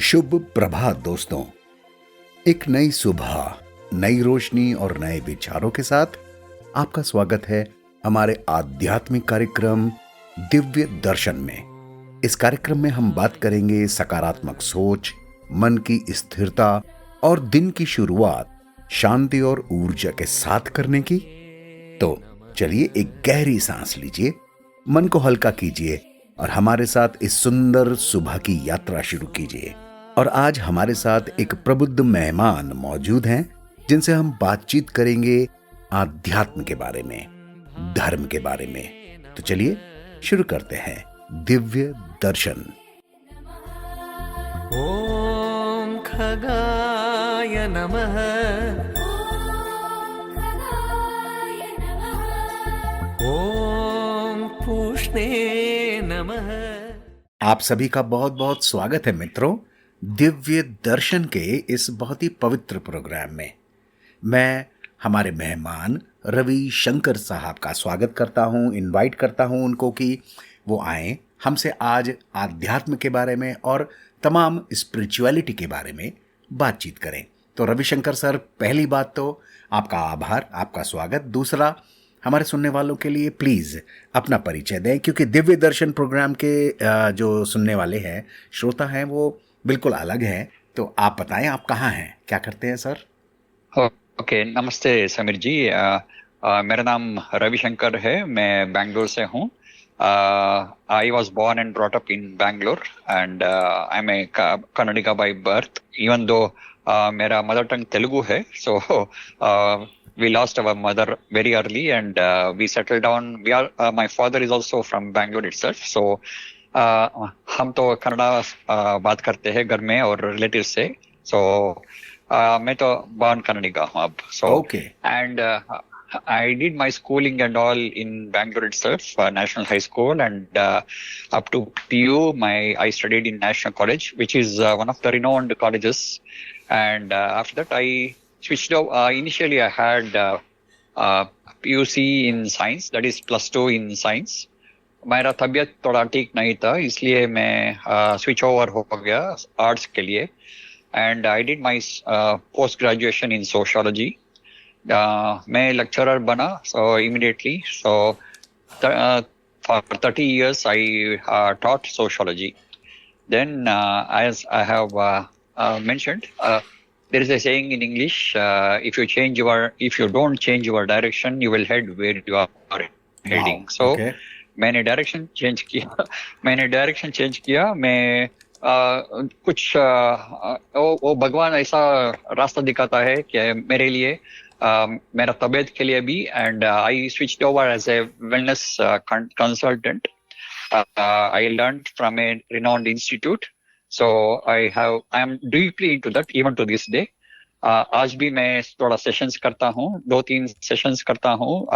शुभ प्रभात दोस्तों। एक नई सुबह, नई रोशनी और नए विचारों के साथ आपका स्वागत है हमारे आध्यात्मिक कार्यक्रम दिव्य दर्शन में। इस कार्यक्रम में हम बात करेंगे सकारात्मक सोच, मन की स्थिरता और दिन की शुरुआत शांति और ऊर्जा के साथ करने की। तो चलिए एक गहरी सांस लीजिए, मन को हल्का कीजिए और हमारे साथ इस सुंदर सुबह की यात्रा शुरू कीजिए। और आज हमारे साथ एक प्रबुद्ध मेहमान मौजूद हैं जिनसे हम बातचीत करेंगे आध्यात्म के बारे में, धर्म के बारे में। तो चलिए शुरू करते हैं दिव्य दर्शन। ओम खगाय नमः। ओम पूष्णे नमः। आप सभी का बहुत बहुत स्वागत है मित्रों, दिव्य दर्शन के इस बहुत ही पवित्र प्रोग्राम में। मैं हमारे मेहमान रवि शंकर साहब का स्वागत करता हूं, इनवाइट करता हूं उनको कि वो आए हमसे आज आध्यात्म के बारे में और तमाम स्पिरिचुअलिटी के बारे में बातचीत करें। तो रविशंकर सर, पहली बात तो आपका आभार, आपका स्वागत। दूसरा, हमारे सुनने वालों के लिए प्लीज़ अपना परिचय दें, क्योंकि दिव्य दर्शन प्रोग्राम के जो सुनने वाले हैं, श्रोता हैं, वो बिल्कुल अलग हैं। तो आप बताएं, आप कहाँ हैं, क्या करते हैं सर? ओके, नमस्ते समीर जी। मेरा नाम रविशंकर है, मैं बैंगलोर से हूँ। I was born and brought up in Bangalore and I'm a Kannadiga by birth, even though मेरा मदर टंग तेलुगु है। so we lost our mother very early and we settled down. My father is also from Bangalore itself, so हम तो कन्नड़ा बात करते हैं घर में और रिलेटिव से। so मैं तो born Kannadiga हूँ अब। so Okay. and I did my schooling and all in Bangalore itself, National High School, and up to PU, I studied in National College, which is one of the renowned colleges. And after that, I switched over. Initially, I had PUC in science, that is +2 in science. मेरा तबीयत थोड़ा ठीक नहीं था, इसलिए मैं switch over हो गया आर्ट्स के लिए. And I did my post graduation in sociology. मैं लेक्चरर बना so immediately. So for 30 years I taught sociology. Then as I have mentioned, there is a saying in English, if you don't change your direction, you will head where you are heading. Wow. So Okay. मैंने direction change किया। मैं कुछ वो भगवान ऐसा रास्ता दिखाता है कि मेरे लिए, मेरा तबीयत के लिए भी। And I switched over as a wellness consultant. I learned from a renowned institute, so I am deeply into that even to this day. आज भी मैं थोड़ा सेशंस करता हूँ, 2-3 सेशंस करता हूँ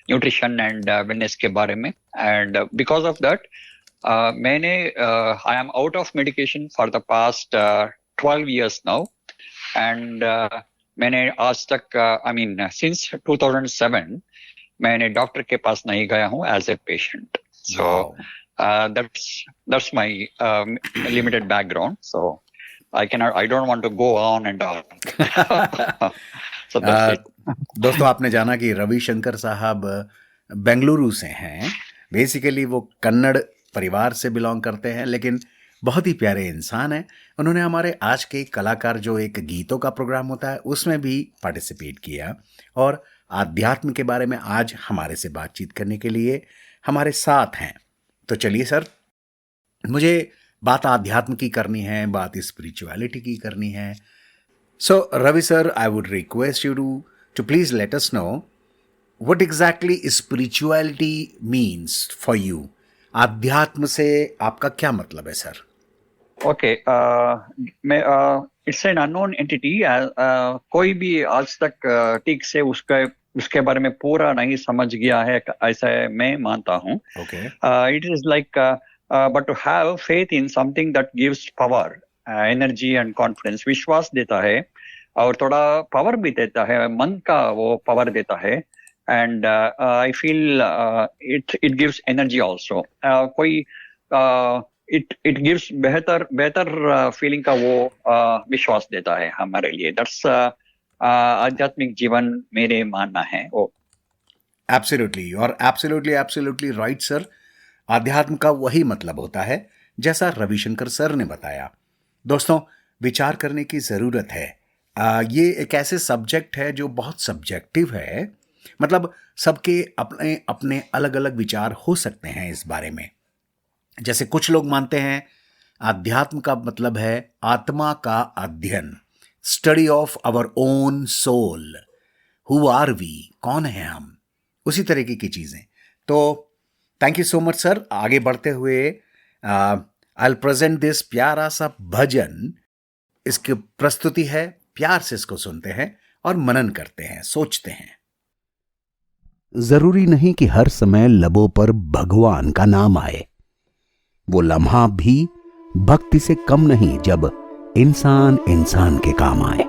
न्यूट्रिशन एंड वेलनेस के बारे में. एंड बिकॉज ऑफ दैट मैंने I am out of medication for the past 12 years now. And मैंने आज तक सिंस 2007 मैंने डॉक्टर के पास नहीं गया हूँ as a patient. So that's my limited background. So I don't want to go on and on. So that's it. दोस्तों, आपने जाना कि रविशंकर साहब बेंगलुरु से हैं। बेसिकली वो कन्नड़ परिवार से बिलोंग करते हैं, लेकिन बहुत ही प्यारे इंसान हैं। उन्होंने हमारे आज के कलाकार जो एक गीतों का प्रोग्राम होता है उसमें भी पार्टिसिपेट किया और आध्यात्म के बारे में आज हमारे से बातचीत करने के लिए हमारे साथ हैं। तो चलिए सर, मुझे बात आध्यात्म की करनी है, बात स्पिरिचुअलिटी की करनी है। सो Ravi sir, I would request you to please let us know what exactly spirituality means for you. आध्यात्म से आपका क्या मतलब है सर? ओके, मैं इट्स एन अननोन एंटिटी. कोई भी आज तक ठीक से उसके बारे में पूरा नहीं समझ गया है, ऐसा मैं मानता हूँ. It is like but to have faith in something that gives power, energy and confidence. विश्वास देता है और थोड़ा पावर भी देता है, मन का वो पावर देता है. And I feel it gives energy also. कोई इट गिव्स बेहतर बेहतर फीलिंग का वो विश्वास देता है हमारे लिए. दैट्स आध्यात्मिक जीवन मेरे मानना है वो. एब्सोल्युटली, और एब्सोल्युटली एब्सोल्युटली राइट सर. आध्यात्म का वही मतलब होता है जैसा रविशंकर सर ने बताया. दोस्तों, विचार करने की ज़रूरत है. ये एक ऐसे सब्जेक्ट है जो बहुत सब्जेक्टिव है. मतलब सबके अपने अपने अलग अलग विचार हो सकते हैं इस बारे में. जैसे कुछ लोग मानते हैं आध्यात्म का मतलब है आत्मा का अध्ययन, study of our own soul. Who are we, कौन है हम, उसी तरीके की चीज़ें. तो thank you so much sir. आगे बढ़ते हुए आई प्रेजेंट दिस प्यारा सा भजन. इसकी प्रस्तुति है, प्यार से इसको सुनते हैं और मनन करते हैं, सोचते हैं. जरूरी नहीं कि हर समय लबों पर भगवान का नाम आए. वो लम्हा भी भक्ति से कम नहीं जब इंसान इंसान के काम आए.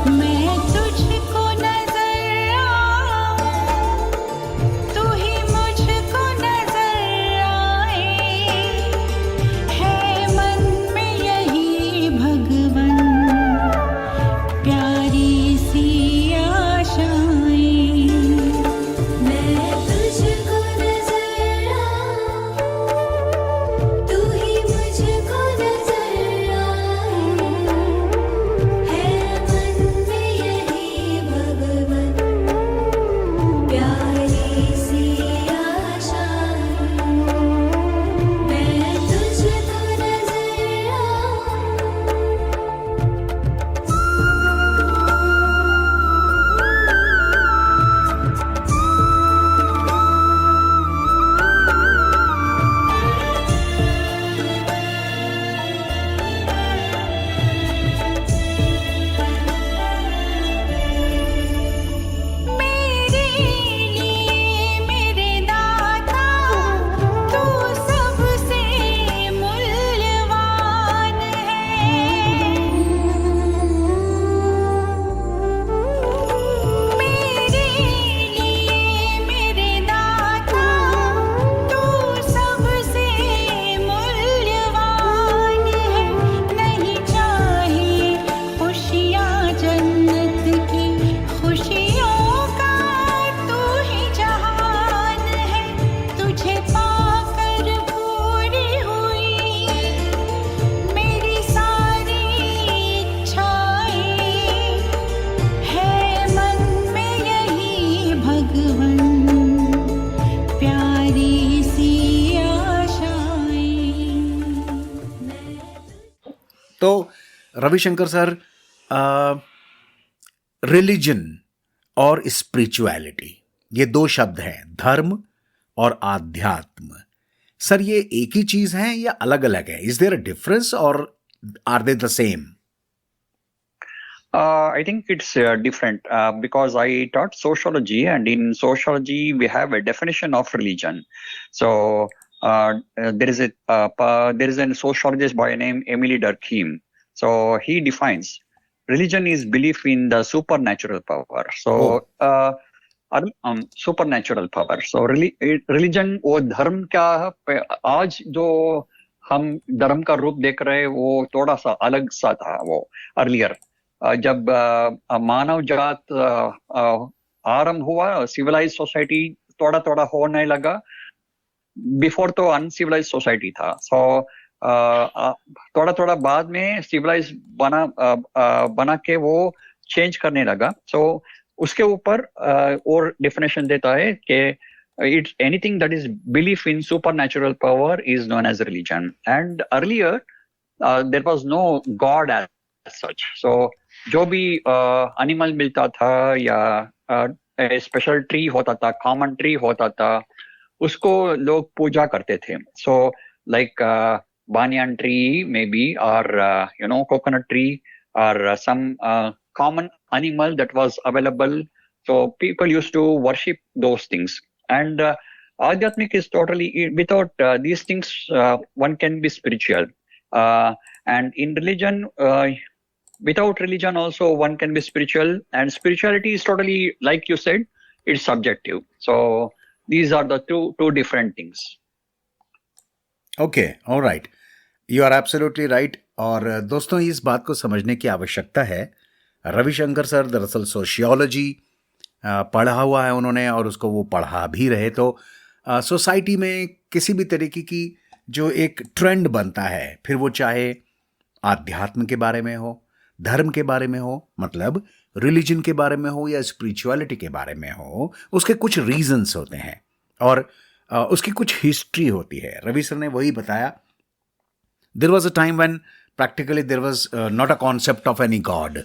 मैं तुझको नजर आऊं, तू ही मुझको नजर आए, है मन में यही भगवन प्यारी सी आशाएं. मैं तुझको नजर आऊं, तू ही मुझको नजर आए, है मन में यही भगवन प्यारी सी आशाएं. मैं तुझको नजर मेरे लिए मेरे दाता, तू सबसे मूल्यवान है. मेरे लिए मेरे दाता, तू सबसे मूल्यवान है. नहीं चाहिए खुशियाँ जन्नत की, खुशियों का तू ही जहान है. तुझे पाकर पूरी हुई मेरी सारी इच्छाएं, है मन में यही भगवन प्यारी सी आशाएं. तो रविशंकर सर, रिलीजन और स्पिरिचुअलिटी, ये दो शब्द हैं, धर्म और आध्यात्म. सर, ये एक ही चीज है या अलग अलग है? इज देयर अ डिफरेंस और are they the same? I think it's different because I taught sociology, and in sociology we have a definition of religion. So there is a sociologist by name Emily Durkheim. So he defines religion is belief in the supernatural power. So supernatural power. So religion वो धर्म क्या है? आज जो हम धर्म का रूप देख रहे हैं वो थोड़ा सा अलग सा था वो अर्लियर. जब मानव जात आरंभ हुआ, सिविलाइज सोसाइटी थोड़ा थोड़ा होने लगा. बिफोर तो अनसिविलाइज सोसाइटी था. सो थोड़ा थोड़ा बाद में सिविलाइज बना के वो चेंज करने लगा. सो उसके ऊपर और डेफिनेशन देता है कि it's anything that is belief in supernatural power is known as religion. And earlier there was no God as such. So जो भी एनिमल मिलता था या स्पेशल ट्री होता था, कॉमन ट्री होता था, उसको लोग पूजा करते थे. So like banyan tree maybe, or coconut tree, or some common animal that was available. So people used to worship those things. And Adhyatmic is totally without these things. One can be spiritual, and in religion, without religion also one can be spiritual. And spirituality is totally, like you said, it's subjective. So these are the two different things. Okay, alright, you are absolutely right. और दोस्तों, इस बात को समझने की आवश्यकता है। Ravishankar sir दरअसल सोशियोलॉजी पढ़ा हुआ है उन्होंने, और उसको वो पढ़ा भी रहे। तो सोसाइटी में किसी भी तरीके की जो एक ट्रेंड बनता है, फिर वो चाहे आध्यात्म के बारे में हो, धर्म के बारे में हो, मतलब रिलीजन के बारे में हो, या स्पिरिचुअलिटी के बारे में हो, उसके कुछ रीजंस होते हैं और उसकी कुछ हिस्ट्री होती है। रवि सर ने वही बताया, there was a time when practically there was not a concept of any god.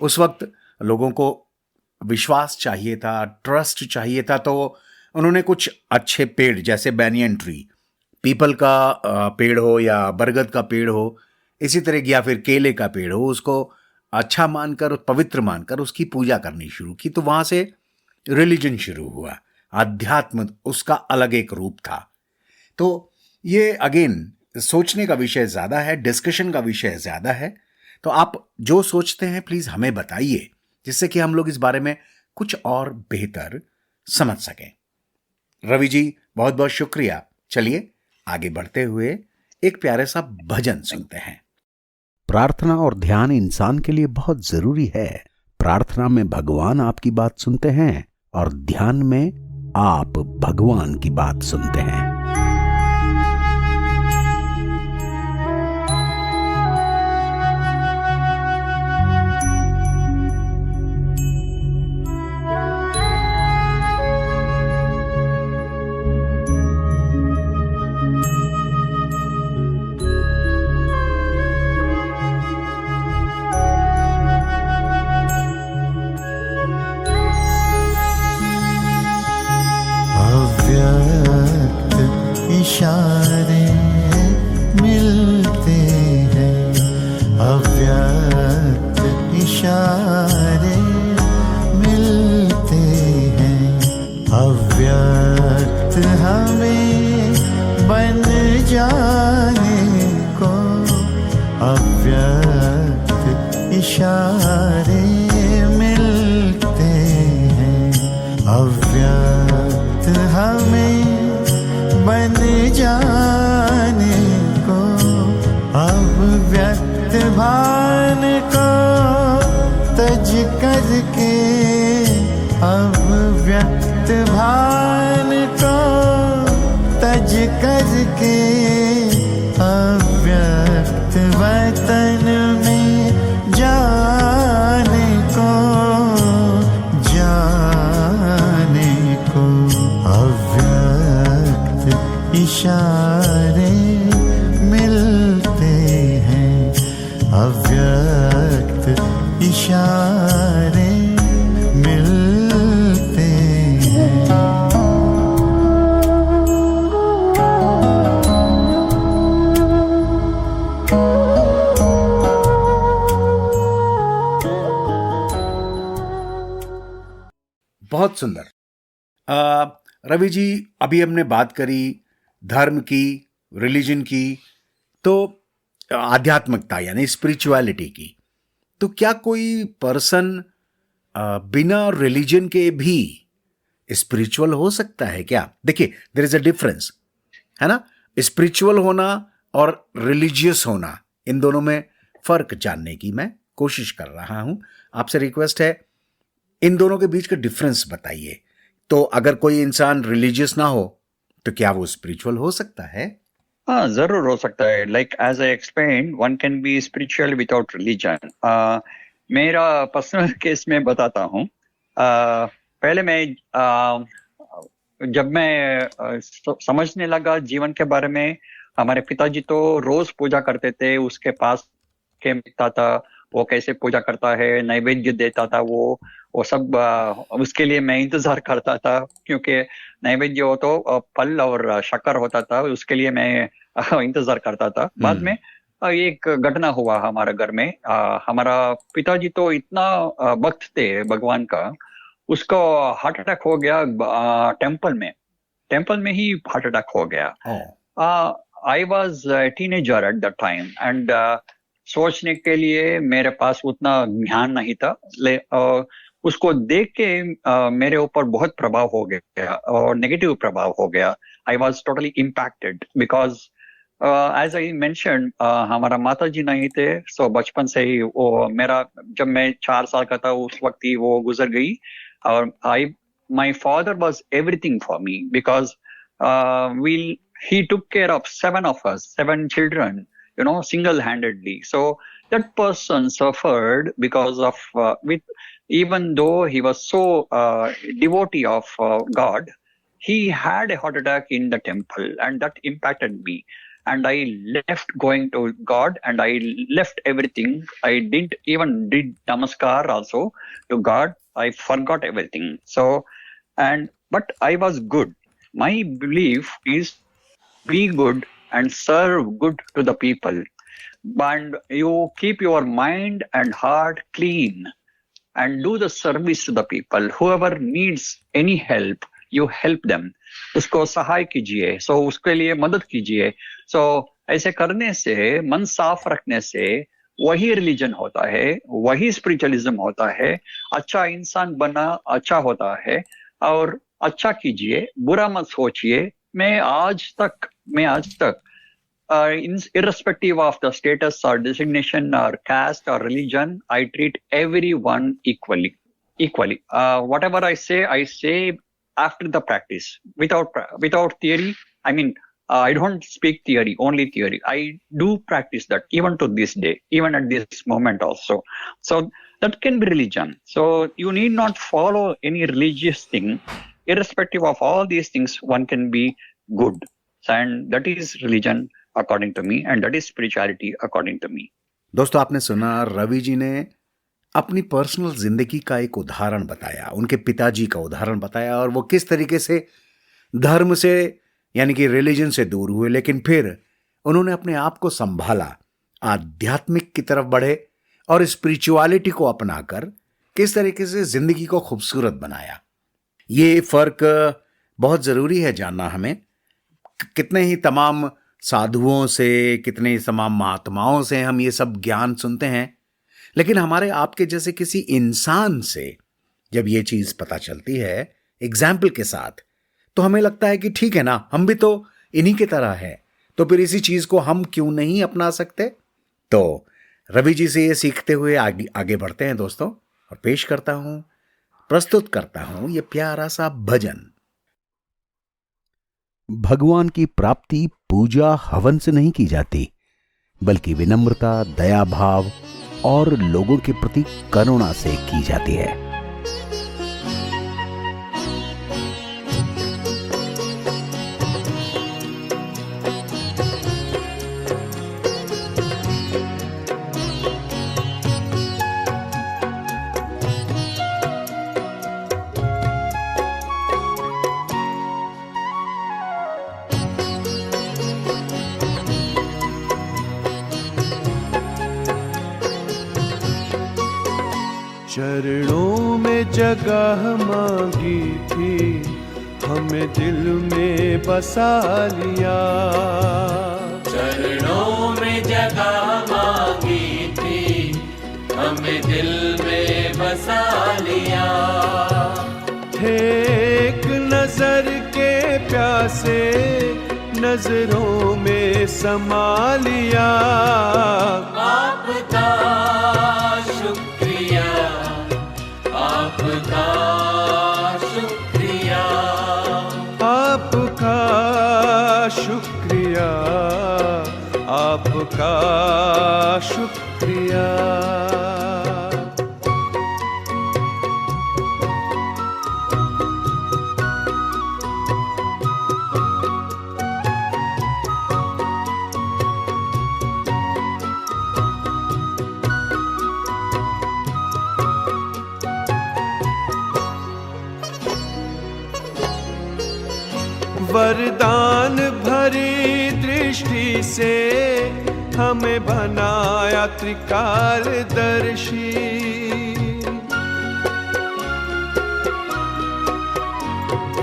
उस वक्त लोगों को विश्वास चाहिए था, ट्रस्ट चाहिए था, तो उन्होंने कुछ अच्छे पेड़, जैसे बैनियन ट्री, पीपल का पेड़ हो या बरगद का पेड़ हो, इसी तरह, या फिर केले का पेड़ हो, उसको अच्छा मानकर, पवित्र मानकर उसकी पूजा करनी शुरू की। तो वहाँ से रिलीजन शुरू हुआ, आध्यात्म उसका अलग एक रूप था। तो ये अगेन सोचने का विषय ज़्यादा है, डिस्कशन का विषय ज़्यादा है। तो आप जो सोचते हैं प्लीज़ हमें बताइए, जिससे कि हम लोग इस बारे में कुछ और बेहतर समझ सकें। रवि जी, बहुत बहुत शुक्रिया। चलिए आगे बढ़ते हुए एक प्यारे सा भजन सुनते हैं। प्रार्थना और ध्यान इंसान के लिए बहुत जरूरी है। प्रार्थना में भगवान आपकी बात सुनते हैं और ध्यान में आप भगवान की बात सुनते हैं। इशारे मिलते हैं, अव्यक्त इशारे मिलते हैं, अव्यक्त हमें बन जाने को, अव्यक्त इशारे मिलते हैं, अव्यक्त हमें बन जाने को, अब व्यक्त भान को तज करके, अब व्यक्त भान को तज करके, अव्यक्त वतन में जाने को, जाने को, अव्यक्त इशारे मिलते हैं, अव्यक्त इशारे मिलते हैं। बहुत सुंदर। रवि जी, अभी हमने बात करी धर्म की, रिलीजन की, तो आध्यात्मिकता यानी स्पिरिचुअलिटी की। तो क्या कोई पर्सन बिना रिलीजन के भी स्पिरिचुअल हो सकता है क्या? देखिए, देयर इज अ डिफरेंस, है ना। स्पिरिचुअल होना और रिलीजियस होना, इन दोनों में फर्क जानने की मैं कोशिश कर रहा हूं। आपसे रिक्वेस्ट है, इन दोनों के बीच का डिफरेंस बताइए। तो अगर कोई इंसान रिलीजियस ना हो तो क्या वो स्पिरिचुअल हो सकता है? हाँ, जरूर हो सकता है। Like as I explain, one can be spiritual without religion. मेरा पर्सनल केस में बताता हूँ। पहले मैं जब मैं समझने लगा जीवन के बारे में, हमारे पिताजी तो रोज पूजा करते थे, उसके पास के मिलता था, वो कैसे पूजा करता है, नैवेद्य देता था, वो सब उसके लिए मैं इंतजार करता था, क्योंकि नैवेद्य हो तो फल और शक्कर होता था, उसके लिए मैं इंतजार करता था। बाद में एक घटना हुआ हमारे घर में। हमारा पिताजी तो इतना भक्त थे भगवान का, उसको हार्ट अटैक हो गया टेम्पल में। टेम्पल में ही हार्ट अटैक हो गया. Oh. I was a teenager at that time and सोचने के लिए मेरे पास उतना ज्ञान नहीं था. उसको देख के मेरे ऊपर बहुत प्रभाव हो गया और नेगेटिव प्रभाव हो गया. I was totally impacted because as I mentioned हमारा माता जी नहीं थे. So बचपन से ही वो मेरा जब मैं 4 साल का था उस वक्त ही वो गुजर गई. और my father was everything for me because he took care of 7 of us, 7 children, single-handedly. So that person suffered because of, even though he was so devotee of God, he had a heart attack in the temple and that impacted me. And I left going to God and I left everything. I didn't even did namaskar also to God. I forgot everything. But I was good. My belief is be good and serve good to the people. And you keep your mind and heart clean and do the service to the people. Whoever needs any help, you help them. उसको सहाय कीजिए. So उसके लिए मदद कीजिए. So ऐसे करने से, मन साफ रखने से वही रिलीजन होता है, वही स्पिरिचुअलिज्म होता है. अच्छा इंसान बनना अच्छा होता है. और अच्छा कीजिए, बुरा मत सोचिए. मैं आज तक irrespective of the status or designation or caste or religion, I treat everyone equally. Whatever I say after the practice, without theory. I mean, I don't speak theory, only theory. I do practice that even to this day, even at this moment also. So that can be religion. So you need not follow any religious thing. Irrespective of all these things, one can be good. And that is religion according to me, and that is spirituality according to me. दोस्तों, आपने सुना रवि जी ने अपनी personal जिंदगी का एक उदाहरण बताया, उनके पिताजी का उदाहरण बताया, और वो किस तरीके से धर्म से यानी कि रिलीजन से दूर हुए, लेकिन फिर उन्होंने अपने आप को संभाला, आध्यात्मिक की तरफ बढ़े और स्पिरिचुअलिटी को अपनाकर किस तरीके से जिंदगी को खूबसूरत बनाया. ये फर्क बहुत जरूरी है जानना हमें. कितने ही तमाम साधुओं से, कितने ही तमाम महात्माओं से हम ये सब ज्ञान सुनते हैं, लेकिन हमारे आपके जैसे किसी इंसान से जब ये चीज पता चलती है एग्जाम्पल के साथ, तो हमें लगता है कि ठीक है ना, हम भी तो इन्हीं की तरह है, तो फिर इसी चीज को हम क्यों नहीं अपना सकते. तो रवि जी से ये सीखते हुए आगे बढ़ते हैं दोस्तों, और प्रस्तुत करता हूं ये प्यारा सा भजन. भगवान की प्राप्ति पूजा हवन से नहीं की जाती, बल्कि विनम्रता, दया भाव और लोगों के प्रति करुणा से की जाती है. चरणों में जगह मांगी थी, हमें दिल में बसा लिया. चरणों में जगह मांगी थी, हमें दिल में बसा लिया. थे एक नजर के प्यासे, नजरों में समा लिया. आपका शुक्रिया, आपका शुक्रिया, आपका शुक्रिया, आपका शुक्रिया. वरदान भरी दृष्टि से हमें बनाया त्रिकालदर्शी.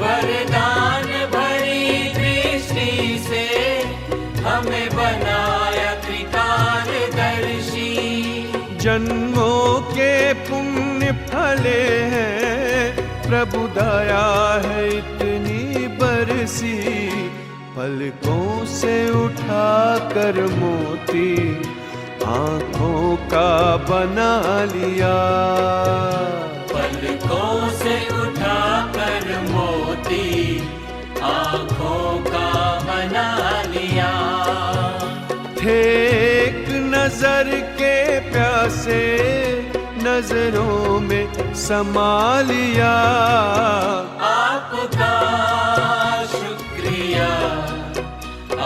वरदान भरी हमें बनाया त्रिकालदर्शी। जन्मों के पुण्य फले हैं, प्रभु दया है इतनी बरसी। पलकों से उठा कर मोती आंखों का बना लिया। पलकों से उठा कर मोती आंखों का बना लिया। थे एक नजर के प्यासे, नजरों में समा लिया। आपका शुक्रिया,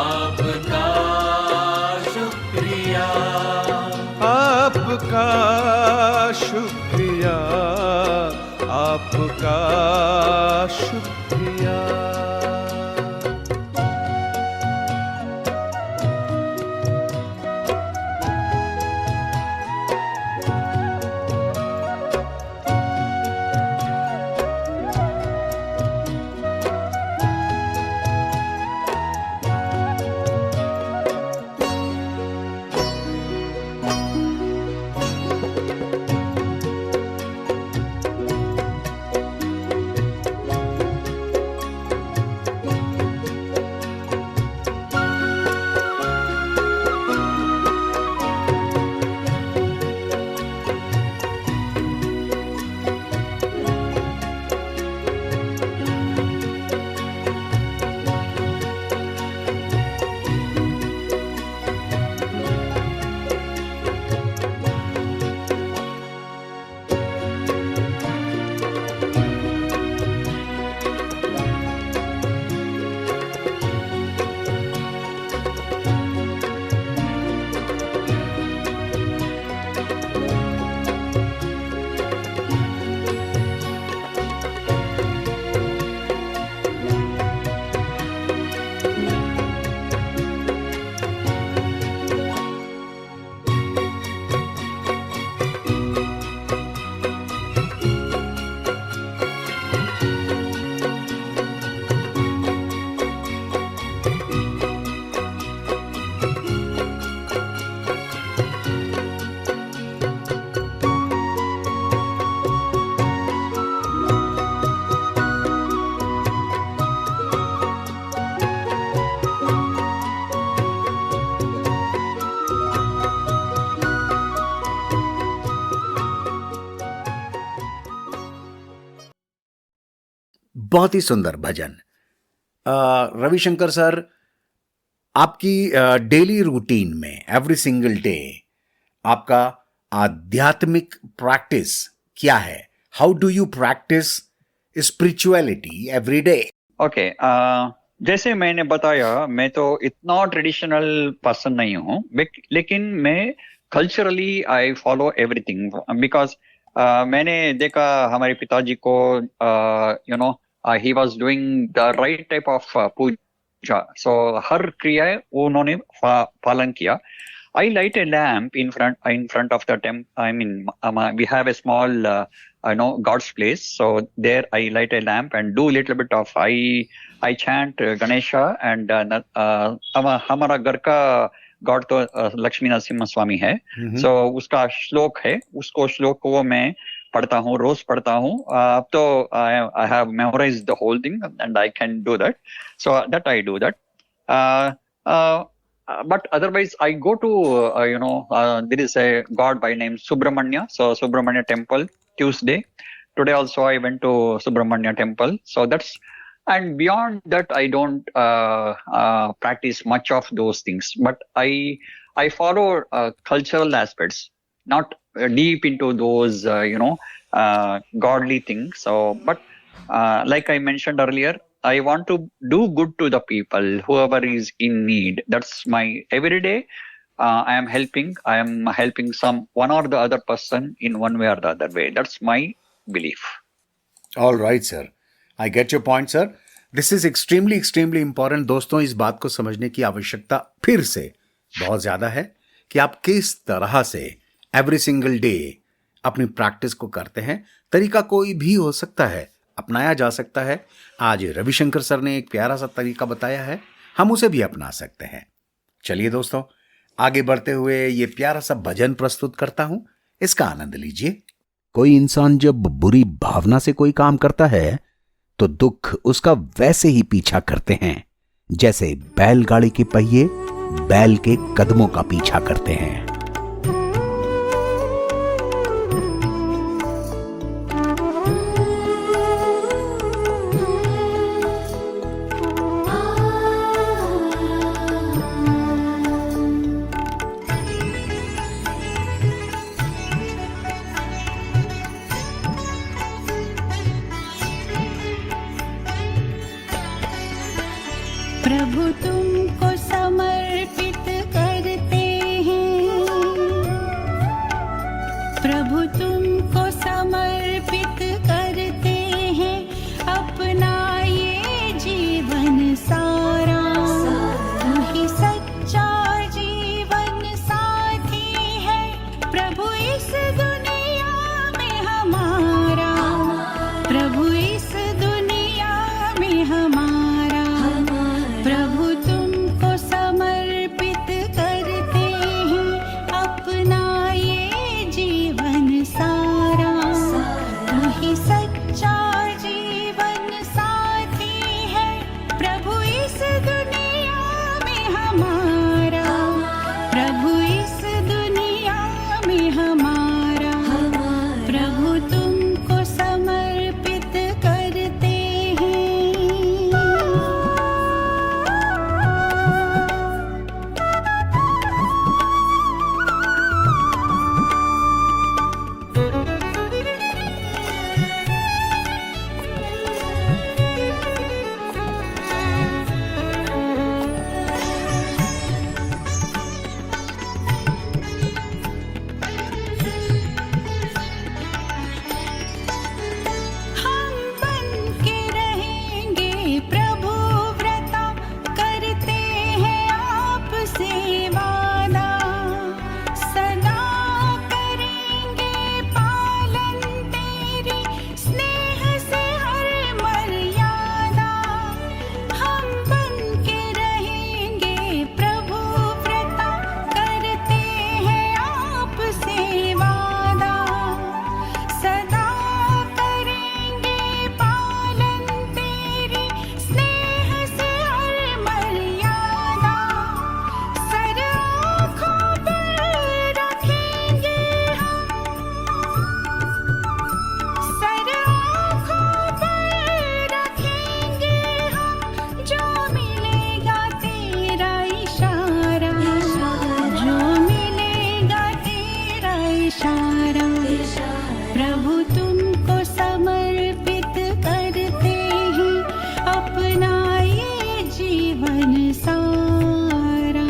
आपका शुक्रिया, आपका शुक्रिया, आपका शुक्रिया। बहुत ही सुंदर भजन। रविशंकर सर, आपकी डेली रूटीन में एवरी सिंगल डे आपका आध्यात्मिक प्रैक्टिस क्या है? How do you practice spirituality every day? Okay, जैसे मैंने बताया, मैं तो इतना ट्रेडिशनल पर्सन नहीं हूँ, लेकिन मैं culturally I follow everything because मैंने देखा हमारे पिताजी को, you know, he was doing the right type of puja, so हर क्रिया उन्होंने पालन किया. I light a lamp in front of the temple. I mean, we have a small, God's place. So there I light a lamp and do a little bit of, I chant Ganesha and हमारा घर का God तो लक्ष्मी नरसिम्हा स्वामी है. So उसका श्लोक है, उसको श्लोक को मैं पढ़ता हूँ, रोज पढ़ता हूँ. अब तो I have memorized the whole thing and I can do that. So that I do that. But otherwise, I go to, there is a god by name Subramanya. So Subramanya temple, Tuesday. Today also I went to Subramanya temple. So that's, and beyond that, I don't practice much of those things. But I follow cultural aspects, not deep into those, godly things. So, but like I mentioned earlier, I want to do good to the people, whoever is in need. That's my everyday. I am helping one or the other person in one way or the other way. That's my belief. All right, sir. I get your point, sir. This is extremely, extremely important. दोस्तों, इस बात को समझने की आवश्यकता फिर से बहुत ज्यादा है कि आप किस तरह से एवरी सिंगल डे अपनी प्रैक्टिस को करते हैं. तरीका कोई भी हो सकता है, अपनाया जा सकता है. आज रविशंकर सर ने एक प्यारा सा तरीका बताया है, हम उसे भी अपना सकते हैं. चलिए दोस्तों, आगे बढ़ते हुए ये प्यारा सा भजन प्रस्तुत करता हूं, इसका आनंद लीजिए। कोई इंसान जब बुरी भावना से कोई काम करता है तो दुख उसका वैसे ही पीछा करते हैं जैसे बैलगाड़ी के पहिए बैल के कदमों का पीछा करते हैं। प्रभु तुमको समर्पित करते हैं, प्रभु तुमको समर्पित करते हैं अपना ये जीवन सारा। तू ही सच्चा जीवन साथी है प्रभु इस दुनिया में हमारा, प्रभु इस दुनिया में हमारा। प्रभु तुमको समर्पित करते हैं अपना ये जीवन सारा। तू ही सच्चा जीवन साथी है प्रभु इस दुनिया में हमारा, प्रभु इस दुनिया में हमारा। प्रभु तुमको समर्पित करते हैं। हम बन के रहेंगे प्रभु व्रता, करते हैं आपसे वादा। सदा करेंगे पालन तेरी स्नेह से हर मर्यादा। हम बन के रहेंगे प्रभु व्रता, करते हैं आपसे वादा। सदा करेंगे पालन तेरी स्नेह से हर मर्यादा। सर आँखों पर रखेंगे हम, सर आँखों पर रखेंगे हम, जो मिलेगा तेरा इशारा, जो मिलेगा तेरा इशारा। प्रभु तुमको समर्पित करते हैं अपना ये जीवन सारा।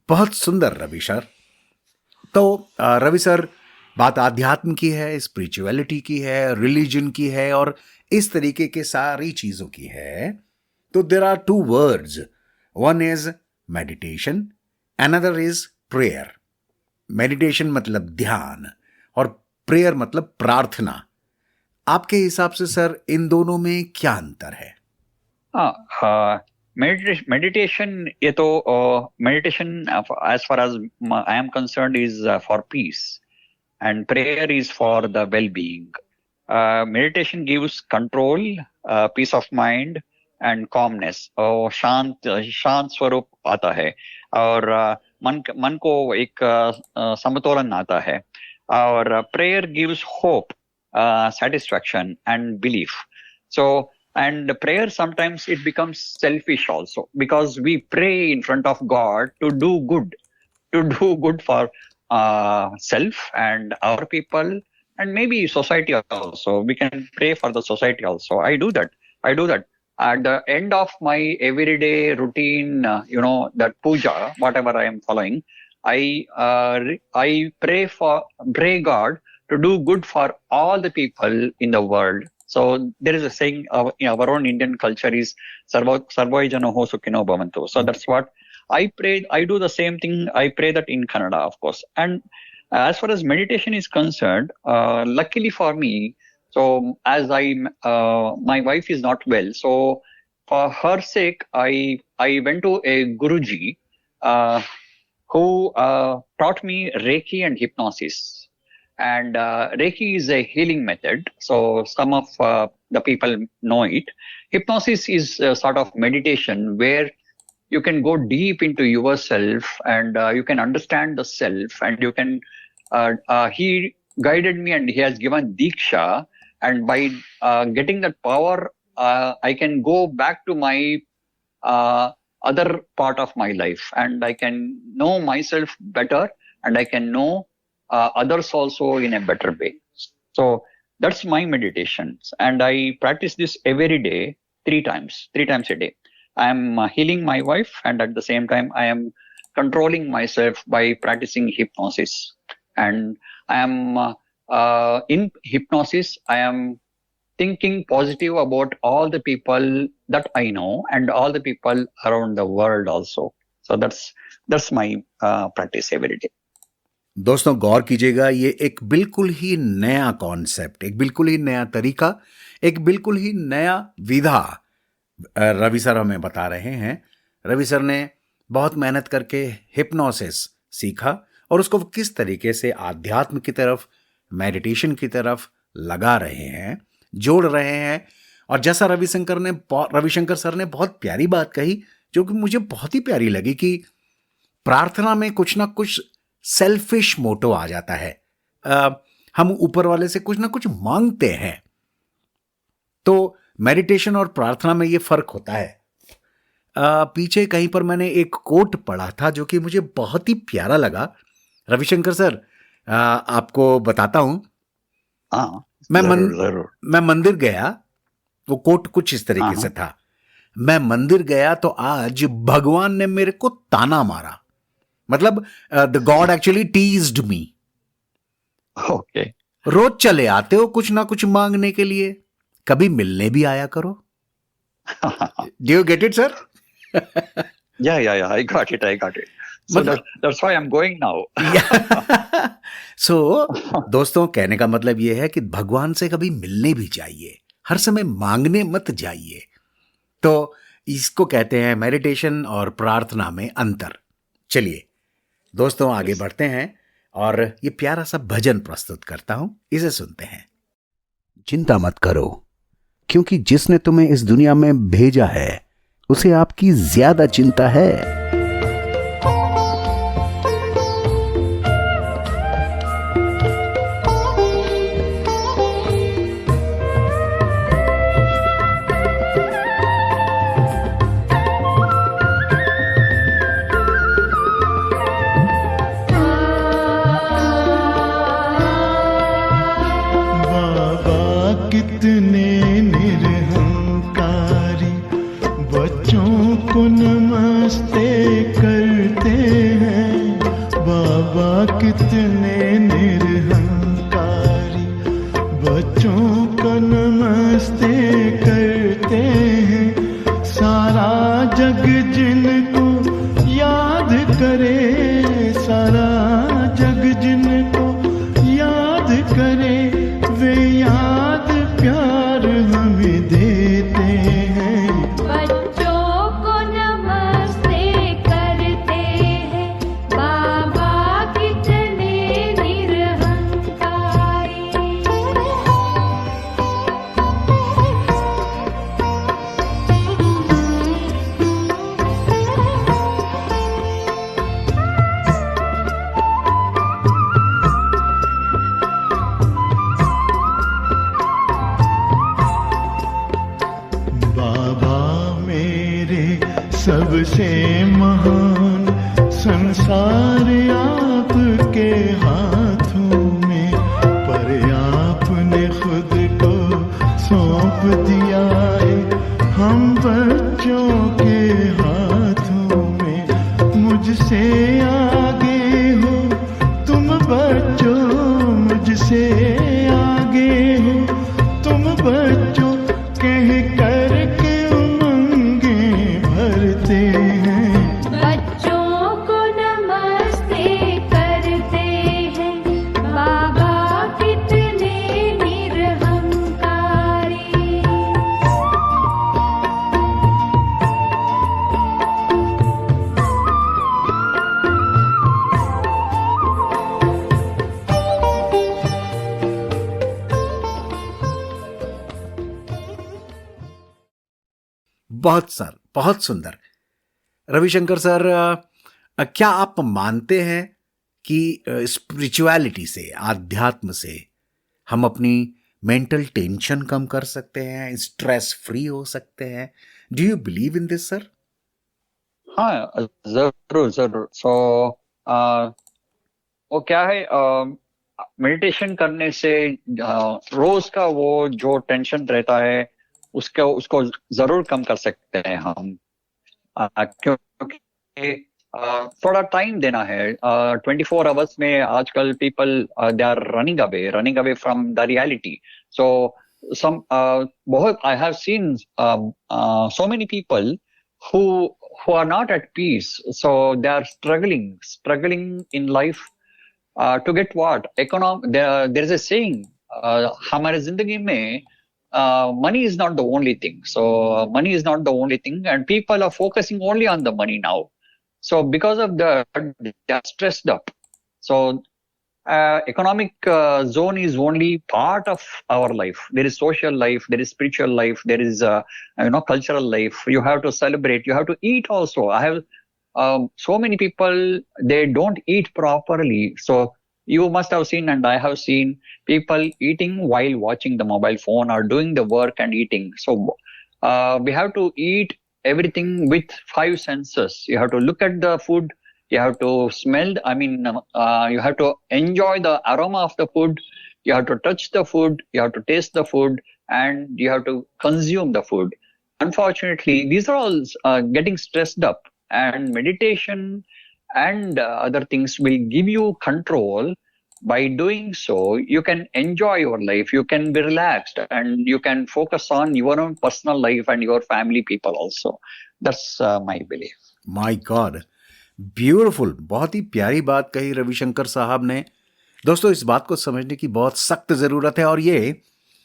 बहुत सुंदर रवि सर। तो रवि सर, बात आध्यात्म की है, स्पिरिचुअलिटी की है, रिलीजन की है और इस तरीके के सारी चीजों की है। तो there are two words, one is meditation, another is prayer. Meditation मतलब ध्यान और प्रेयर मतलब प्रार्थना। आपके हिसाब से सर इन दोनों में क्या अंतर है? मेडिटेशन, ये तो meditation as far as I am concerned is for peace and prayer is for the well-being. Meditation gives control, peace of mind and calmness. शांत स्वरूप आता है और मन को एक समतोलन आता है। और prayer gives hope, satisfaction and belief. So, and prayer sometimes it becomes selfish also, because we pray in front of God to do good for self and our people and maybe society also. We can pray for the society also. I do that at the end of my everyday routine, that puja, whatever I am following, I pray God to do good for all the people in the world. So there is a saying in our own Indian culture is sarvai jano ho sukhino bhavantu. So that's what I pray, I do the same thing. I pray that in Kannada, of course. And as far as meditation is concerned, luckily for me, so as my wife is not well, so for her sake, I went to a Guruji who taught me Reiki and hypnosis. And Reiki is a healing method, so some of the people know it. Hypnosis is a sort of meditation where you can go deep into yourself and you can understand the self, and you can. He guided me and he has given Diksha, and by getting that power, I can go back to my other part of my life, and I can know myself better, and I can know others also in a better way. So that's my meditations, and I practice this every day, three times a day. I am healing my wife, and at the same time I am controlling myself by practicing hypnosis. And I am in hypnosis, I am thinking positive about all the people that I know and all the people around the world also. So that's my practice every day. दोस्तों गौर कीजिएगा, ये एक बिल्कुल ही नया concept, एक बिल्कुल ही नया तरीका, एक बिल्कुल ही नया विधा रवि सर हमें बता रहे हैं। रवि सर ने बहुत मेहनत करके हिप्नोसिस सीखा और उसको किस तरीके से आध्यात्म की तरफ, मेडिटेशन की तरफ लगा रहे हैं, जोड़ रहे हैं। और जैसा रविशंकर सर ने बहुत प्यारी बात कही, जो कि मुझे बहुत ही प्यारी लगी, कि प्रार्थना में कुछ ना कुछ सेल्फिश मोटो आ जाता है। हम ऊपर वाले से कुछ ना कुछ मांगते हैं। तो मेडिटेशन और प्रार्थना में ये फर्क होता है। पीछे कहीं पर मैंने एक कोट पढ़ा था जो कि मुझे बहुत ही प्यारा लगा। रविशंकर सर, आपको बताता हूं। मैं मंदिर गया, वो कोट कुछ इस तरीके से था। मैं मंदिर गया तो आज भगवान ने मेरे को ताना मारा, मतलब the god actually teased me. Okay, रोज चले आते हो कुछ ना कुछ मांगने के लिए, कभी मिलने भी आया करो। Do you get it sir? Yeah, I got it. So that's why I'm going now. So दोस्तों, कहने का मतलब ये है कि भगवान से कभी मिलने भी चाहिए, हर समय मांगने मत जाइए। तो इसको कहते हैं मेडिटेशन और प्रार्थना में अंतर। चलिए दोस्तों, आगे बढ़ते हैं और ये प्यारा सा भजन प्रस्तुत करता हूं, इसे सुनते हैं। चिंता मत करो, क्योंकि जिसने तुम्हें इस दुनिया में भेजा है उसे आपकी ज्यादा चिंता है। कितने निरहंकारी बच्चों को नमस्ते करते हैं। बाबा कितने निरहंकारी बच्चों को नमस्ते करते हैं। सारा जग जिनको याद करे, सारा जग जिनको याद करे, वे याद प्यार हमें देते हैं। बच्चों को नमस्ते करते हैं, बाबा कितने निरहंकारी। बाबा मेरे सबसे महान, संसार आपके हाथों में, पर आपने खुद को सौंप दिया है हम बच्चों के हाथों में। मुझसे आगे हो तुम बच्चों, मुझसे आगे हो तुम बच्चों, कह कर के उमंगे भरते हैं। बहुत सुंदर। रविशंकर सर, क्या आप मानते हैं कि स्पिरिचुअलिटी से, आध्यात्म से हम अपनी मेंटल टेंशन कम कर सकते हैं, स्ट्रेस फ्री हो सकते हैं? Do you believe in this sir? हाँ, जरूर जरूर। वो क्या है, मेडिटेशन करने से रोज का वो जो टेंशन रहता है उसको जरूर कम कर सकते हैं हम। क्योंकि थोड़ा टाइम देना है। 24 आवर्स में आजकल people they are running away from the reality. So some बहुत I have seen so many people who are not at peace, so they are struggling in life to get what there is a saying, हमारे जिंदगी में money is not the only thing. So money is not the only thing, and people are focusing only on the money now. So because of that, they are stressed up. So economic zone is only part of our life. There is social life, there is spiritual life, there is cultural life. You have to celebrate, you have to eat also. I have so many people, they don't eat properly. So you must have seen, and I have seen people eating while watching the mobile phone or doing the work and eating. So we have to eat everything with 5 senses. You have to look at the food, you have to smell, you have to enjoy the aroma of the food, you have to touch the food, you have to taste the food, and you have to consume the food. Unfortunately, these are all getting stressed up, and meditation and other things will give you control. By doing so, you can enjoy your life, you can be relaxed, and you can focus on your own personal life and your family people also. That's my belief. My God, beautiful. बहुत ही प्यारी बात कही रविशंकर साहब ने। दोस्तों, इस बात को समझने की बहुत सख्त जरूरत है, और ये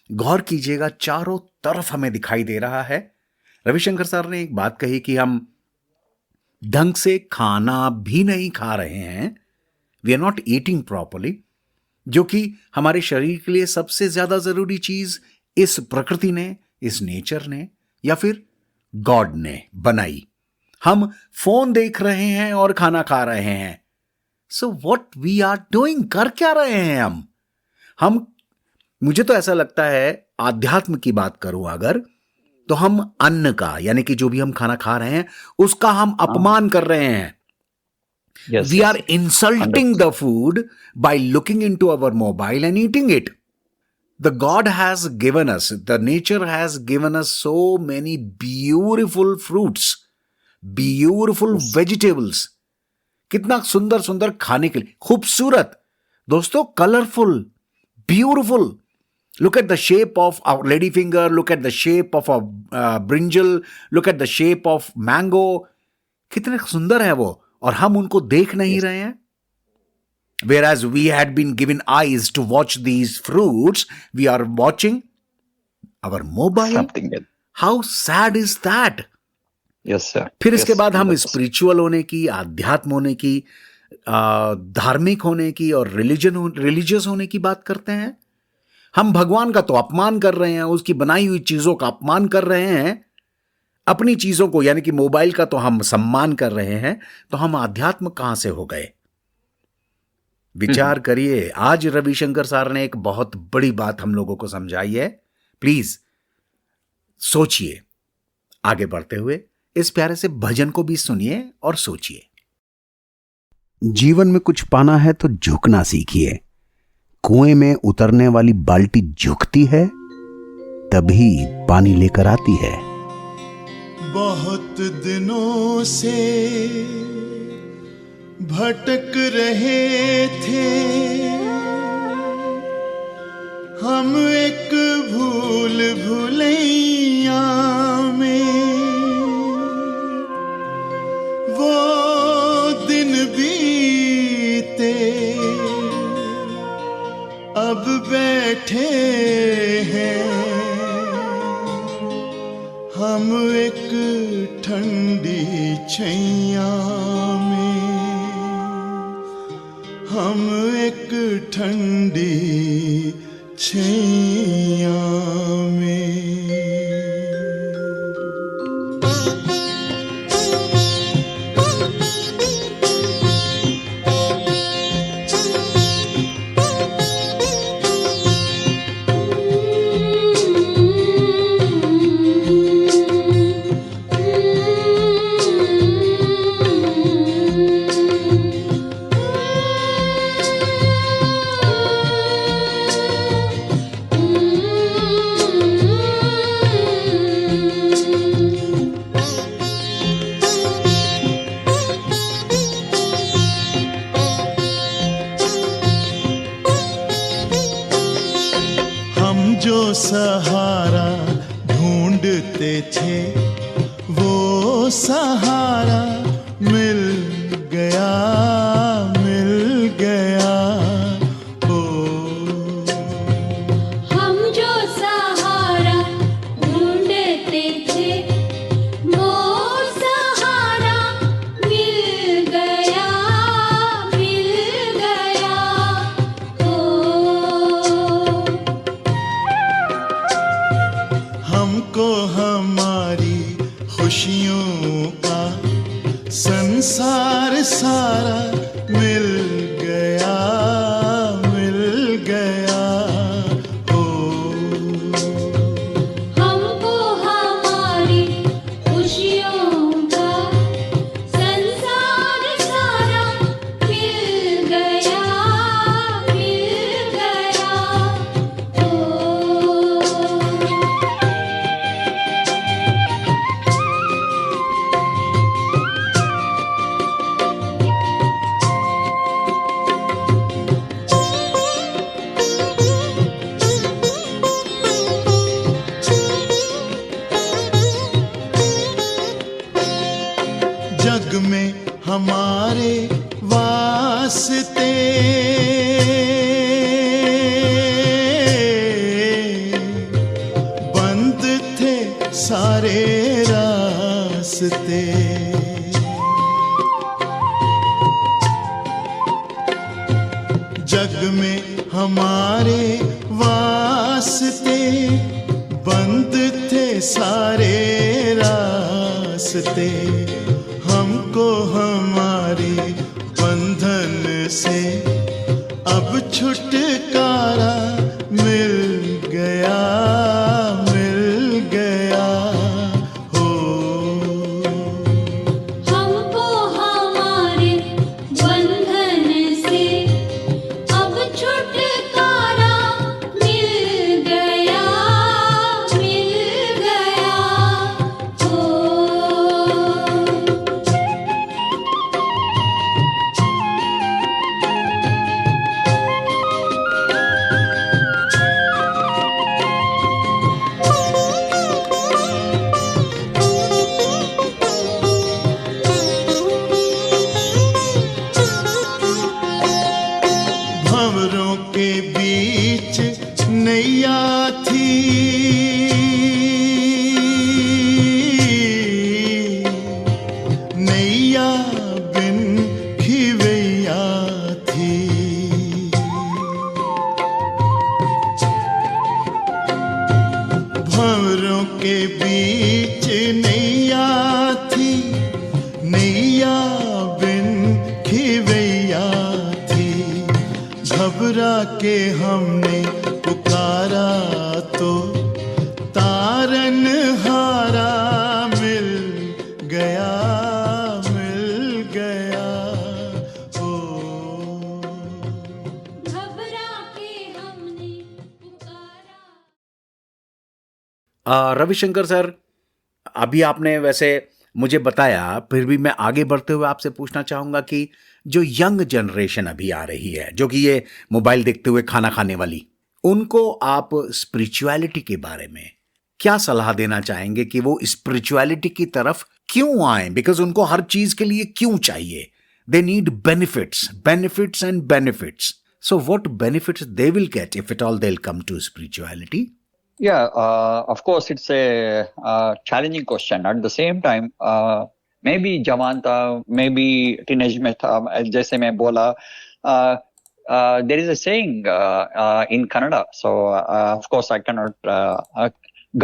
गौर कीजिएगा, चारों तरफ हमें दिखाई दे रहा है। रविशंकर सर ने एक बात कही कि हम ढंग से खाना भी नहीं खा रहे हैं, we are not eating properly, जो कि हमारे शरीर के लिए सबसे ज्यादा जरूरी चीज इस प्रकृति ने, इस नेचर ने या फिर गॉड ने बनाई। हम फोन देख रहे हैं और खाना खा रहे हैं। So what we are doing, कर क्या रहे हैं हम? मुझे तो ऐसा लगता है, आध्यात्म की बात करूं अगर, तो हम अन्न का, यानी कि जो भी हम खाना खा रहे हैं उसका हम अपमान कर रहे हैं। Yes, we are insulting the food by looking into our mobile and eating it. The God has given us, the nature has given us so many beautiful fruits, beautiful vegetables. कितना सुंदर सुंदर खाने के लिए, खूबसूरत दोस्तों, colourful, beautiful. Look at the shape of our ladyfinger, look at the shape of our brinjal, look at the shape of mango. कितने सुंदर है वो, और हम उनको देख नहीं रहे हैं। Whereas we had been given eyes to watch these fruits, we are watching our mobile. Something else. How sad is that? Yes, sir. फिर इसके Yes, बाद हम that's- स्पिरिचुअल होने की, आध्यात्म होने की, धार्मिक होने की और रिलीजियस होने की बात करते हैं। हम भगवान का तो अपमान कर रहे हैं, उसकी बनाई हुई चीजों का अपमान कर रहे हैं, अपनी चीजों को यानी कि मोबाइल का तो हम सम्मान कर रहे हैं। तो हम आध्यात्म कहां से हो गए? विचार करिए। आज रविशंकर सर ने एक बहुत बड़ी बात हम लोगों को समझाई है। प्लीज सोचिए। आगे बढ़ते हुए इस प्यारे से भजन को भी सुनिए और सोचिए। जीवन में कुछ पाना है तो झुकना सीखिए। कुएं में उतरने वाली बाल्टी झुकती है, तभी पानी लेकर आती है। बहुत दिनों से भटक रहे थे हम एक भूल भुलैया में, वो दिन बीते अब बैठे हैं हम एक ठंडी छैया में, हम एक ठंडी छैया में। जो सहारा ढूंढते थे वो सहारा मिल गया, मिल गया। ओ हम जो सहारा ढूंढते थे वो सहारा मिल गया, मिल गया। ओ हमको हमारी खुशियों का संसार सारा मिल गया, मिल गया। ओ हमको हमारी खुशियों का संसार सारा मिल गया, मिल गया। ओ जग में हमारे वास्ते बंद थे सारे रास्ते। जग में हमारे वास्ते बंद थे सारे रास्ते। हमको हमारे बंधन से अब छुटकारा मिल गया, मिल गया। हो हमको हमारे बंधन से अब छुटकारा मिल गया, मिल गया। ओ भंवरों के बीच नैया थी, नैया बिन खिवैया थी। भंवरों के बीच नैया थी, नैया बिन खिवैया थी। घबरा के हमने पुकारा तो तारन हारा मिल गया, मिल गया। ओ घबरा के हमने पुकारा। रविशंकर सर, अभी आपने वैसे मुझे बताया, फिर भी मैं आगे बढ़ते हुए आपसे पूछना चाहूंगा कि जो यंग जनरेशन अभी आ रही है, जो कि ये मोबाइल देखते हुए खाना खाने वाली, उनको आप स्पिरिचुअलिटी के बारे में क्या सलाह देना चाहेंगे कि वो स्पिरिचुअलिटी की तरफ क्यों आए? बिकॉज उनको हर चीज के लिए क्यों चाहिए? They need benefits, benefits and benefits. So what benefits they will get if at all they will come to spirituality? Yeah, of course, it's a challenging question. At the same time, maybe जवान था, maybe teenage में था, जैसे मैं बोला, there is a saying in Kannada. So, of course, I cannot.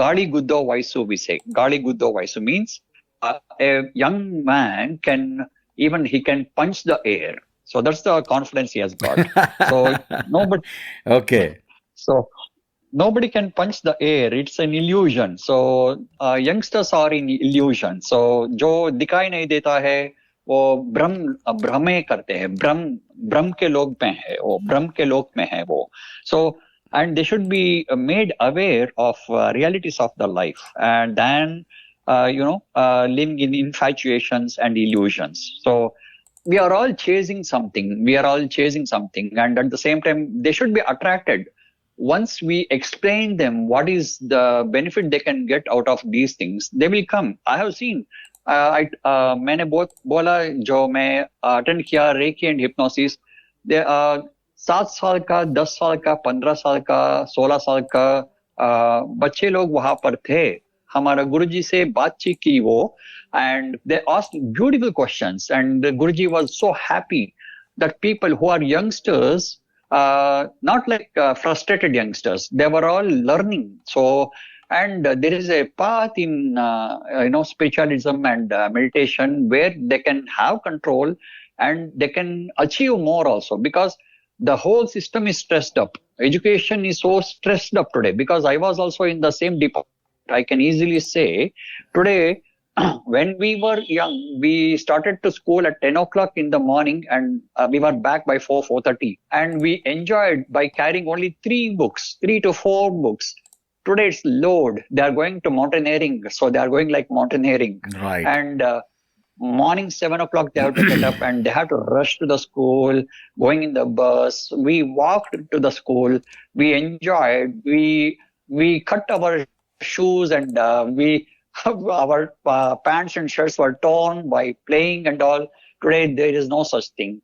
Gali guddo vaisu, we say. Gali guddo vaisu means a young man he can punch the air. So that's the confidence he has got. So nobody. Okay. So. Nobody can punch the air. It's an illusion. So youngsters are in illusion. So जो दिखाई नहीं देता है वो भ्रमे करते हैं. भ्रम के लोग में है वो. भ्रम के लोग में है वो. So and they should be made aware of realities of the life, and then living in infatuations and illusions. So we are all chasing something. And at the same time, they should be attracted once we explain them what is the benefit they can get out of these things, they will come. I have seen. मैंने बहुत बोला जो मैं attend किया recce and hypnosis, 7 साल का, 10 साल का, 15 साल का, 16 साल का बच्चे लोग वहां पर थे. हमारा गुरुजी से बातचीत की वो, and they asked beautiful questions, and the Guruji was so happy that people who are youngsters, not like frustrated youngsters, they were all learning. So, and there is a path in spiritualism and meditation where they can have control and they can achieve more also, because the whole system is stressed up. Education is so stressed up today, because I was also in the same department. I can easily say today, when we were young, we started to school at 10 o'clock in the morning, and we were back by 4:30. And we enjoyed by carrying only 3 to 4 books. Today it's load. They are going to mountaineering. So they are going like mountaineering. Right. And morning 7 o'clock, they have to get up and they have to rush to the school, going in the bus. We walked to the school. We enjoyed. We cut our shoes, and our pants and shirts were torn by playing and all. Today there is no such thing.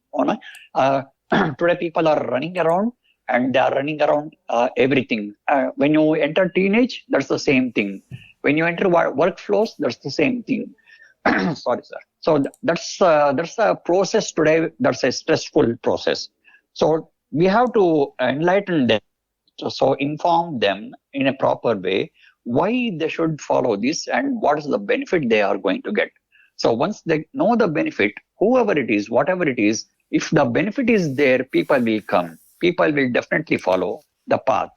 Today people are running around, and they are running around everything. When you enter teenage, that's the same thing. When you enter workflows, that's the same thing. Sorry, sir. So that's a process today. That's a stressful process. So we have to enlighten them. So inform them in a proper way why they should follow this and what is the benefit they are going to get. So once they know the benefit, whoever it is, whatever it is, if the benefit is there, people will come. People will definitely follow the path.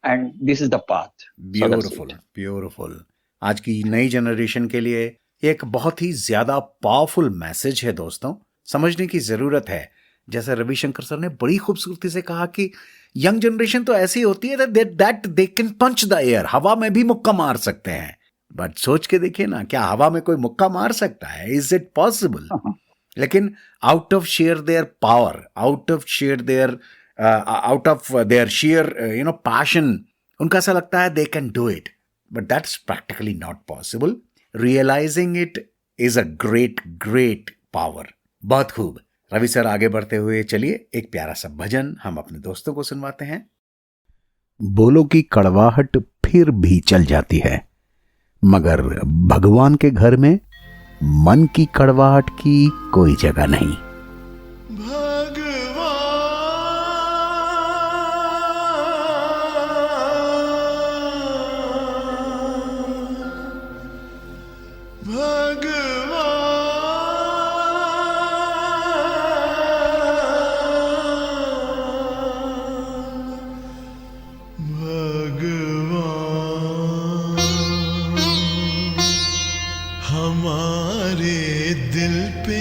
And this is the path. Beautiful. आज की नई generation के लिए एक बहुत ही ज्यादा powerful message है दोस्तों. समझने की जरूरत है. जैसे रविशंकर सर ने बड़ी खूबसूरती से कहा कि यंग जनरेशन तो ऐसी होती है that they can punch the air. हवा में भी मुक्का मार सकते हैं. बट सोच के देखिए ना, क्या हवा में कोई मुक्का मार सकता है? Is it possible? लेकिन out of share their power, out of their share passion, उनका ऐसा लगता है they can do it. But that's practically not possible. Realising it is a great power. बहुत खूब. रवि सर, आगे बढ़ते हुए चलिए एक प्यारा सा भजन हम अपने दोस्तों को सुनवाते हैं. बोलो की कड़वाहट फिर भी चल जाती है, मगर भगवान के घर में मन की कड़वाहट की कोई जगह नहीं. हमारे दिल पे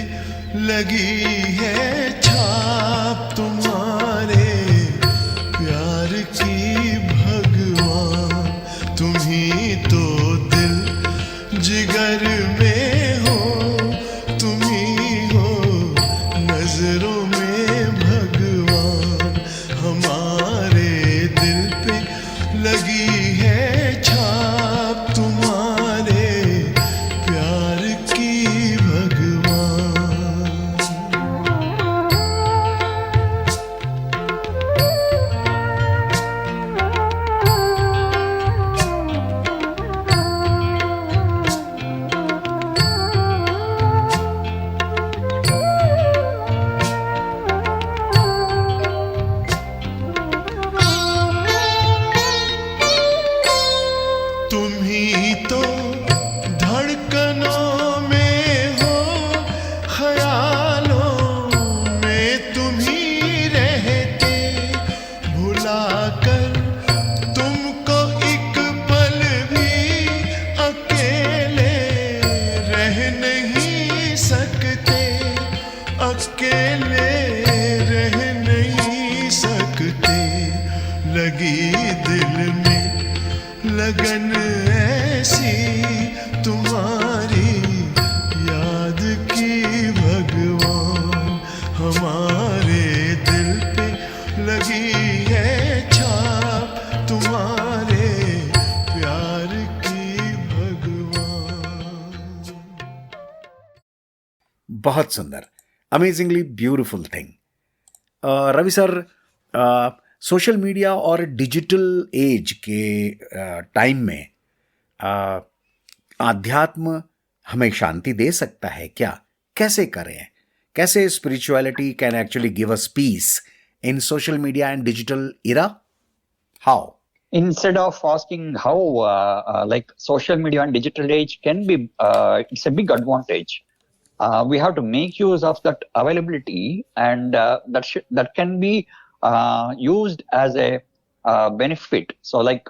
लगी है छाप तुम्हारे प्यार की भगवान. तुम ही तो दिल जिगर में हो, तुम ही हो नजरों में भगवान. हमारे दिल पे लगी है छाप तुम्हारे प्यार की भगवान. तुम ही तो धड़कनों में हो, ख्यालों में तुम ही रहते. भुलाकर तुमको एक पल भी अकेले रह नहीं सकते. अकेले रह नहीं सकते. लगी दिल में लगन ऐसी तुम्हारी याद की भगवान. हमारे दिल पे लगी है छाप बहुत सुंदर, amazingly beautiful thing. Ravi sir, social media और डिजिटल एज के टाइम में आध्यात्म हमें शांति दे सकता है क्या? कैसे करें? कैसे spirituality can actually give us peace in social media and digital era? How? Instead of asking how like social media and digital age can be, it's a big advantage. We have to make use of that availability, and that can be used as a benefit. So like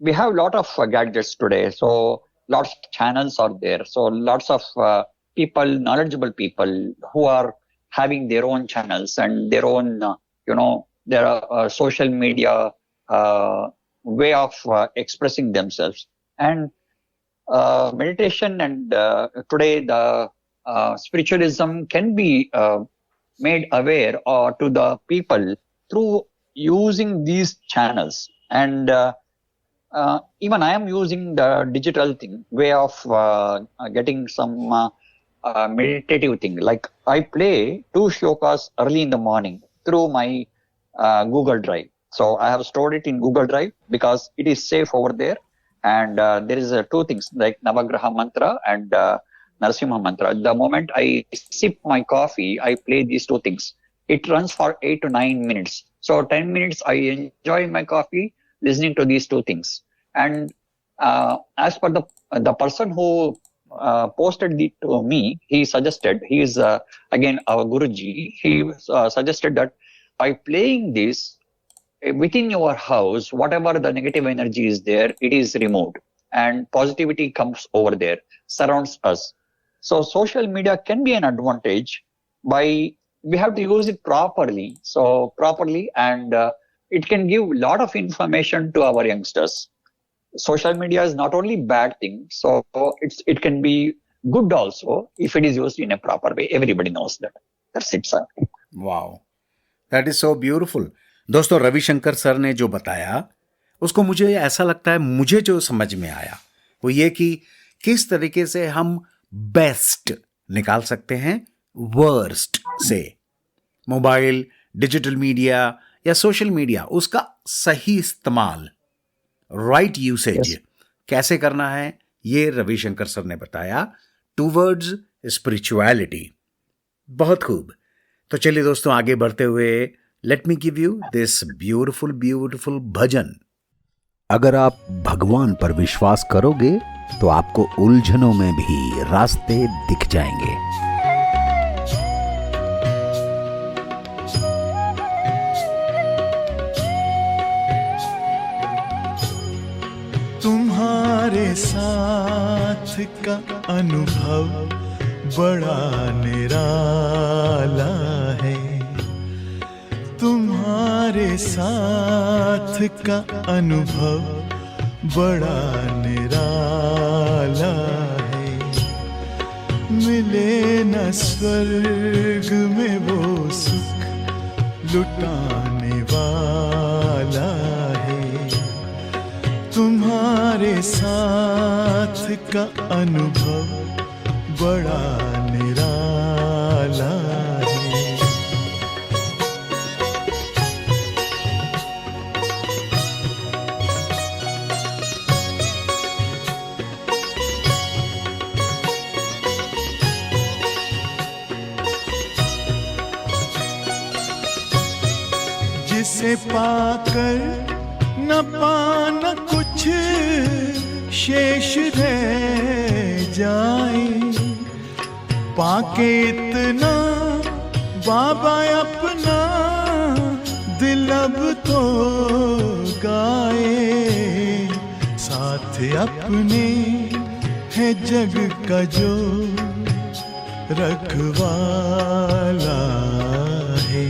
we have a lot of gadgets today, so lots of channels are there, so lots of people, knowledgeable people who are having their own channels and their own there are social media way of expressing themselves. And meditation and today the spiritualism can be made aware to the people through using these channels. And even I am using the digital thing way of getting some meditative thing. Like I play 2 shlokas early in the morning through my Google Drive. So I have stored it in Google Drive because it is safe over there. And there is 2 things like Navagraha Mantra and Narasimha Mantra. The moment I sip my coffee, I play these 2 things. It runs for 8 to 9 minutes. So 10 minutes I enjoy my coffee listening to these 2 things. And as per the person who posted it to me, he suggested, he is again our Guruji, he suggested that by playing this, within your house, whatever the negative energy is there, it is removed and positivity comes over there, surrounds us. So social media can be an advantage by we have to use it properly. So properly, and it can give a lot of information to our youngsters. Social media is not only bad thing, so it can be good also if it is used in a proper way. Everybody knows that. That's it, sir. Wow, that is so beautiful. दोस्तों, Ravishankar sir ने जो बताया उसको मुझे ऐसा लगता है, मुझे जो समझ में आया वो ये कि किस तरीके से हम बेस्ट निकाल सकते हैं वर्स्ट से। मोबाइल, डिजिटल मीडिया या सोशल मीडिया, उसका सही इस्तेमाल, राइट यूसेज कैसे करना है, ये रविशंकर सर ने बताया टूवर्ड्स स्पिरिचुअलिटी। बहुत खूब। तो चलिए दोस्तों, आगे बढ़ते हुए let me give you this beautiful beautiful bhajan. अगर आप भगवान पर विश्वास करोगे तो आपको उलझनों में भी रास्ते दिख जाएंगे। तुम्हारे साथ का अनुभव बड़ा निराला है, तुम्हारे साथ का अनुभव बड़ा निराला है। मिले न स्वर्ग में वो सुख लुटाने वाला है, तुम्हारे साथ का अनुभव बड़ा निराला है। जिसे पाकर न पाना कुछ शेष रह जाए, पाके इतना बाबा अपना दिल अब तो गाए। साथ अपने है जग का जो रखवाला है,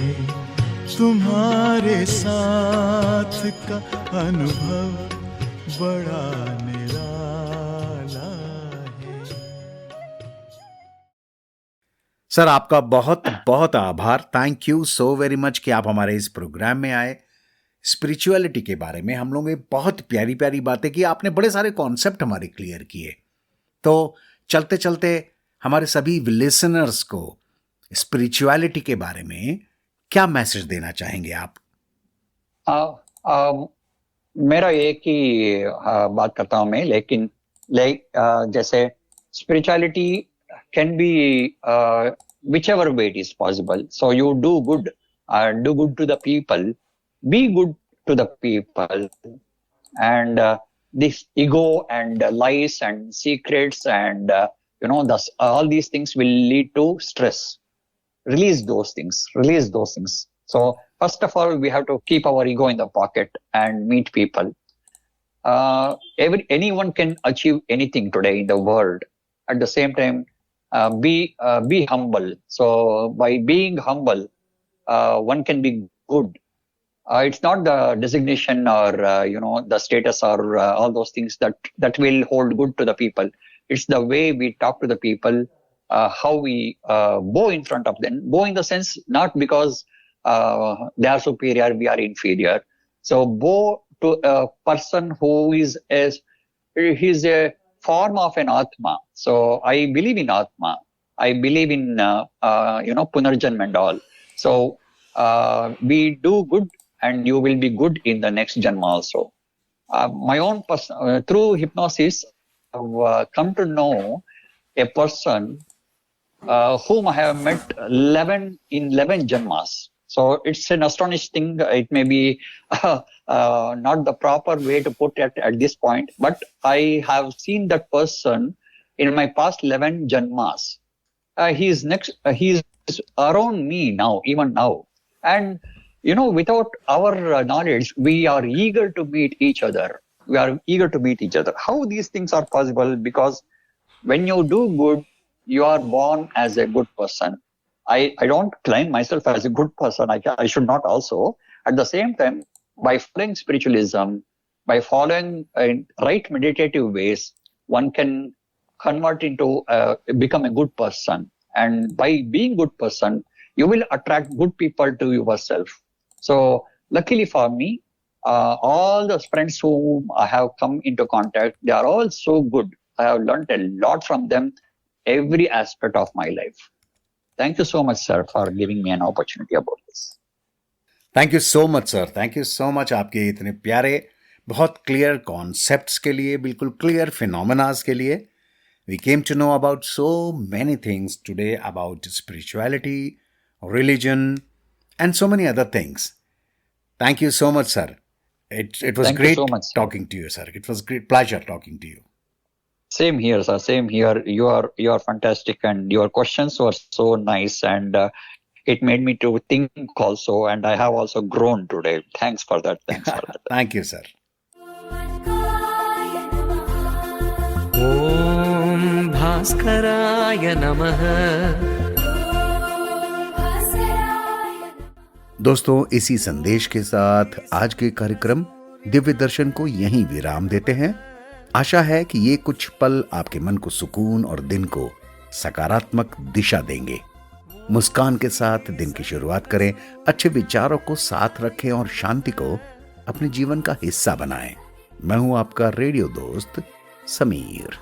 तुम्हारे साथ का अनुभव बड़ा निराला है। सर, आपका बहुत बहुत आभार। Thank you so very much कि आप हमारे इस प्रोग्राम में आए। स्पिरिचुअलिटी के बारे में हम लोगों ने बहुत प्यारी प्यारी बातें की, आपने बड़े सारे कॉन्सेप्ट हमारे क्लियर किए। तो चलते चलते हमारे सभी लिसनर्स को स्पिरिचुअलिटी के बारे में क्या मैसेज देना चाहेंगे आप? मेरा एक ही बात करता हूँ मैं, लेकिन जैसे spirituality can be whichever way it is possible. So you do good to the people, be good to the people, and this ego and lies and secrets and all these things will lead to stress. Release those things. So first of all, we have to keep our ego in the pocket and meet people. Anyone can achieve anything today in the world. At the same time, be humble. So by being humble, one can be good. It's not the designation or the status or all those things that will hold good to the people. It's the way we talk to the people, how we bow in front of them. Bow in the sense not because they are superior, we are inferior. So bow to a person who is he's a form of an Atma. So I believe in Atma. I believe in Punarjanma and all. So we do good, and you will be good in the next Janma also. My own person, through hypnosis, I've come to know a person whom I have met 11 Janmas. So it's an astonishing thing. It may be not the proper way to put it at this point, but I have seen that person in my past 11 Janmas. He's around me now, even now. And, without our knowledge, we are eager to meet each other. How these things are possible? Because when you do good, you are born as a good person. I don't claim myself as a good person. I should not also. At the same time, by following spiritualism, by following right meditative ways, one can convert into become a good person. And by being good person, you will attract good people to yourself. So luckily for me, all the friends whom I have come into contact, they are all so good. I have learned a lot from them, every aspect of my life. Thank you so much, sir, for giving me an opportunity about this. Thank you so much sir, thank you so much आपके इतने प्यारे, बहुत clear concepts के लिए, बिल्कुल clear फिनोमेनास के लिए. We came to know about so many things today about spirituality, religion, and so many other things. Thank you so much, sir. It was Thank you great so much, sir. talking to you, sir. It was great pleasure talking to you. Same here, sir. Same here. You are fantastic, and your questions were so nice, and it made me to think also, and I have also grown today. Thanks for that. Thank you, sir. ॐ भास्कराय नमः. दोस्तों, इसी संदेश के साथ आज के कार्यक्रम दिव्य दर्शन को यहीं विराम देते हैं. आशा है कि ये कुछ पल आपके मन को सुकून और दिन को सकारात्मक दिशा देंगे. मुस्कान के साथ दिन की शुरुआत करें, अच्छे विचारों को साथ रखें और शांति को अपने जीवन का हिस्सा बनाएं. मैं हूं आपका रेडियो दोस्त समीर.